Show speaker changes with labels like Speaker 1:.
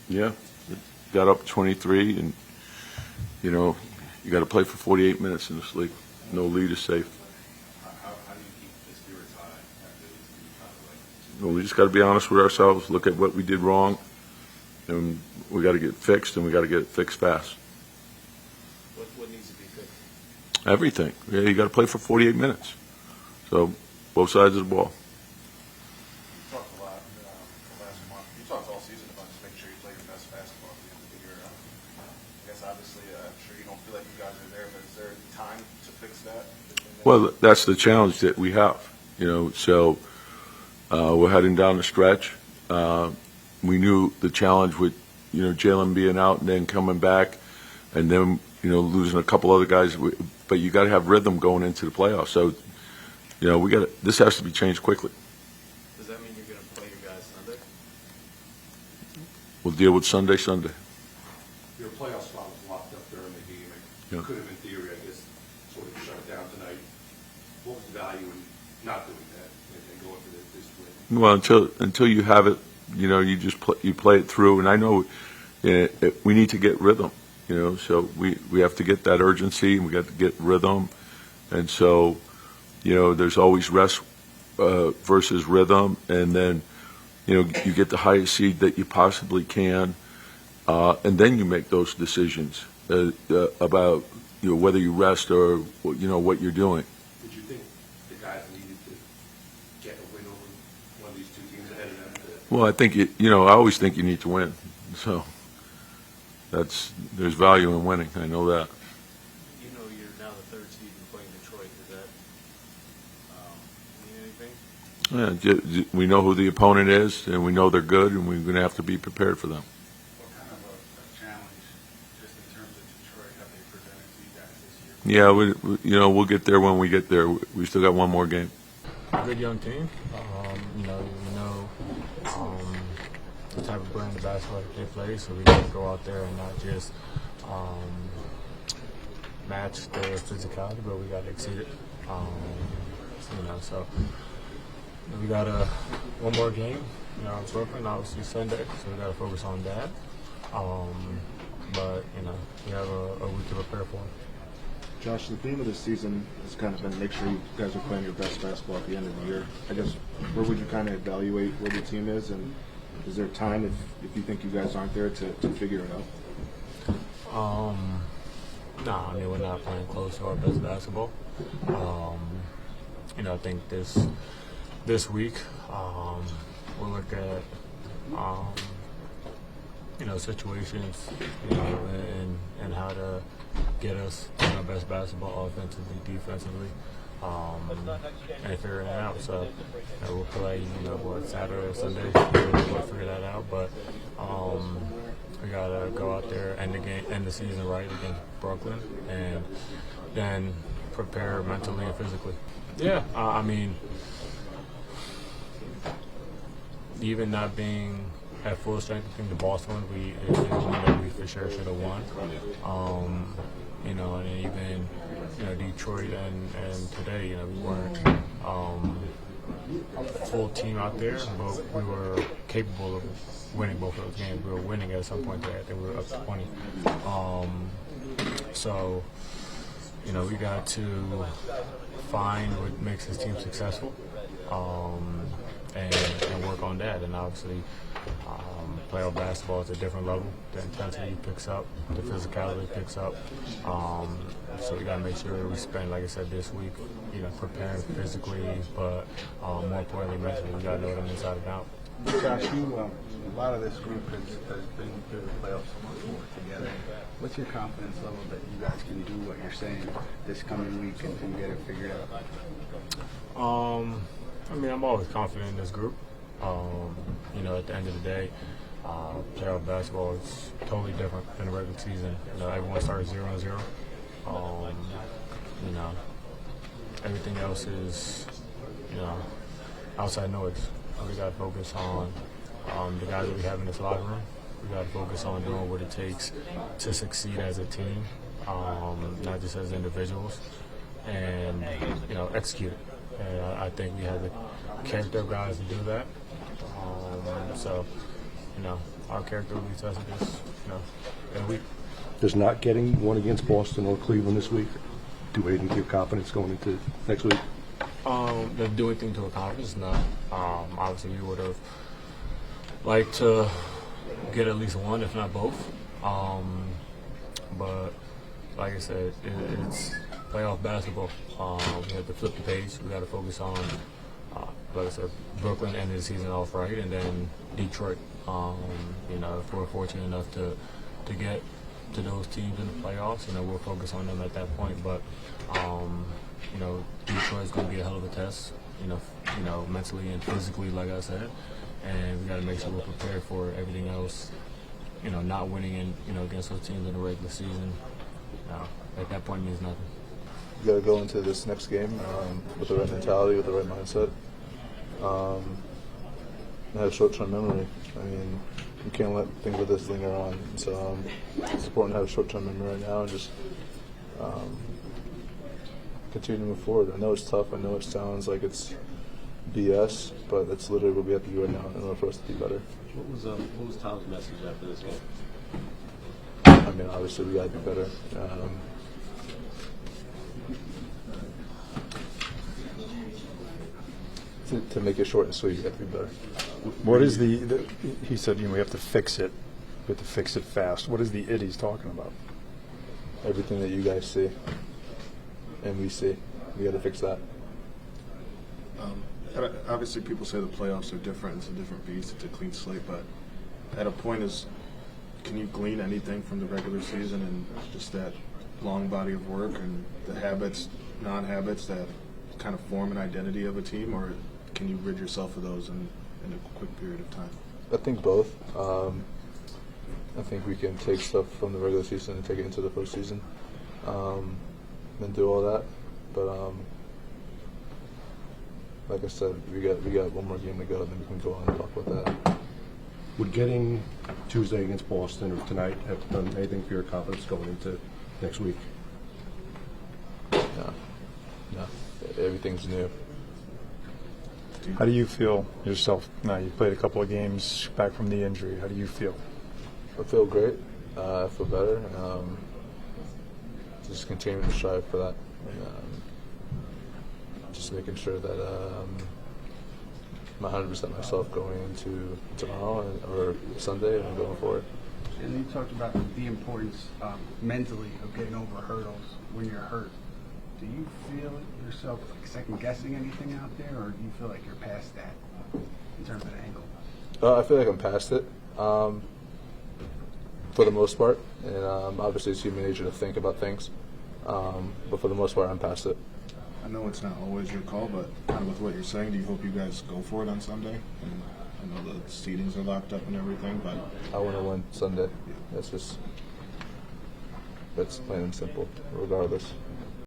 Speaker 1: Yeah, got up 23, and you know you got to play for 48 minutes in this league. No lead is safe.
Speaker 2: How do you keep the spirits high after these kind of
Speaker 1: Well, we just got to be honest with ourselves. Look at what we did wrong, and we got to get fixed, and we got to get it fixed fast.
Speaker 2: What needs to be fixed?
Speaker 1: Everything. Yeah, you got to play for 48 minutes. So both sides of the ball.
Speaker 2: You talked a lot last month. You talked all season about just making sure you play your best basketball at the end of the year. I guess obviously, I'm sure you don't feel like you guys are there, but is there time to fix that?
Speaker 1: Well, that's the challenge that we have. So we're heading down the stretch. We knew the challenge with Jalen being out and then coming back, and then losing a couple other guys. But you got to have rhythm going into the playoffs. So we got this has to be changed quickly.
Speaker 2: Does that mean you're going to play your guys Sunday?
Speaker 1: We'll deal with Sunday.
Speaker 3: Your playoff spot was locked up during the game.
Speaker 1: Yeah.
Speaker 3: Could have, in theory, I guess, sort of shut it down tonight. What was the value in not doing that and going for this win?
Speaker 1: Well, until you have it, you just play it through. And I know we need to get rhythm. So we have to get that urgency, and we got to get rhythm. And so, there's always rest versus rhythm, and then you get the highest seed that you possibly can, and then you make those decisions about whether you rest or what you're doing.
Speaker 3: Did you think the guys needed to get a win over one of these two teams ahead of them?
Speaker 1: Well, I think I always think you need to win. So there's value in winning. I know that.
Speaker 2: You're now the third seed and playing Detroit. Does that mean anything?
Speaker 1: Yeah, we know who the opponent is, and we know they're good, and we're going to have to be prepared for them.
Speaker 2: What kind of a challenge, just in terms of Detroit, have they presented to you guys this year?
Speaker 1: Yeah, we'll get there when we get there. We still got one more game.
Speaker 4: Good young team. The type of brand of basketball that they play, so we got to go out there and not just match their physicality, but we got to exceed it. So we got one more game. In Brooklyn, obviously Sunday, so we got to focus on that. But we have a week to prepare for it.
Speaker 5: Josh, the theme of this season has kind of been make sure you guys are playing your best basketball at the end of the year. I guess where would you kind of evaluate where the team is, and is there time if you think you guys aren't there to figure it out?
Speaker 4: No, we're not playing close to our best basketball. I think this week we'll look at situations and how to get us our best basketball offensively, defensively, and figuring it out. So we'll play, Saturday or Sunday. We'll figure that out. But we gotta go out there, end the season right against Brooklyn, and then prepare mentally and physically. Yeah, even not being at full strength, I think the Boston one, we for sure should have won. And even Detroit and today, we weren't full team out there, but we were capable of winning both of those games. We were winning at some point there. I think we were up to 20. So we got to find what makes this team successful. And work on that. And obviously, playoff basketball is a different level. The intensity picks up, the physicality picks up. So we got to make sure we spend, like I said, this week, preparing physically, but more importantly, mentally. We got to know them inside and out.
Speaker 6: Josh, a lot of this group has been through the playoffs so much more together. What's your confidence level that you guys can do what you're saying this coming week and get it figured out?
Speaker 4: I'm always confident in this group. At the end of the day, playoff basketball is totally different than the regular season. Everyone starts 0-0. Everything else is, outside noise. We got to focus on the guys that we have in this locker room. We got to focus on doing what it takes to succeed as a team, not just as individuals, and execute. And I think we have the character of guys to do that. So our character will be tested every week.
Speaker 3: Does not getting one against Boston or Cleveland this week do anything to your confidence going into next week?
Speaker 4: If do anything to accomplish, no. Obviously, we would have liked to get at least one, if not both. But like I said, it's playoff basketball. We have to flip the page. We got to focus on, like I said, Brooklyn ended the season off right, and then Detroit. If we're fortunate enough to get to those teams in the playoffs, we'll focus on them at that point. But Detroit's going to be a hell of a test, mentally and physically, like I said, and we got to make sure we're prepared for everything else. Not winning against those teams in the regular season, at that point means nothing.
Speaker 2: You got to go into this next game with the right mentality, with the right mindset. And have short-term memory. I mean, you can't let things like this linger on. So it's important to have short-term memory right now and just continue to move forward. I know it's tough. I know it sounds like it's BS, but that's literally what we have to do right now in order for us to be better.
Speaker 7: What was Tom's message after this game?
Speaker 2: I mean, obviously we got to be better. To make it short and sweet, you have to be better.
Speaker 8: What is the he said, we have to fix it. We have to fix it fast. What is the it he's talking about?
Speaker 2: Everything that you guys see and we see, we got to fix that.
Speaker 5: Obviously, people say the playoffs are different. It's a different beast. It's a clean slate. But at a point, can you glean anything from the regular season and just that long body of work and the habits, non-habits that kind of form an identity of a team, or can you rid yourself of those in a quick period of time?
Speaker 2: I think both. I think we can take stuff from the regular season and take it into the postseason and do all that. But like I said, we got one more game to go, and then we can go on and talk about that.
Speaker 3: Would getting Tuesday against Boston or tonight have done anything for your confidence going into next week?
Speaker 2: No. Everything's new.
Speaker 8: How do you feel yourself now? You played a couple of games back from the injury. How do you feel?
Speaker 2: I feel great. I feel better. Just continuing to strive for that. And, just making sure that I'm 100% myself going into tomorrow or Sunday and going forward.
Speaker 6: And you talked about the importance mentally of getting over hurdles when you're hurt. Do you feel yourself second guessing anything out there, or do you feel like you're past that in terms of the ankle?
Speaker 2: I feel like I'm past it for the most part, and obviously it's human nature to think about things, but for the most part I'm past it.
Speaker 5: I know it's not always your call, but kind of with what you're saying, do you hope you guys go for it on Sunday? And I know the seedings are locked up and everything, but
Speaker 2: I want to win Sunday. That's plain and simple, regardless.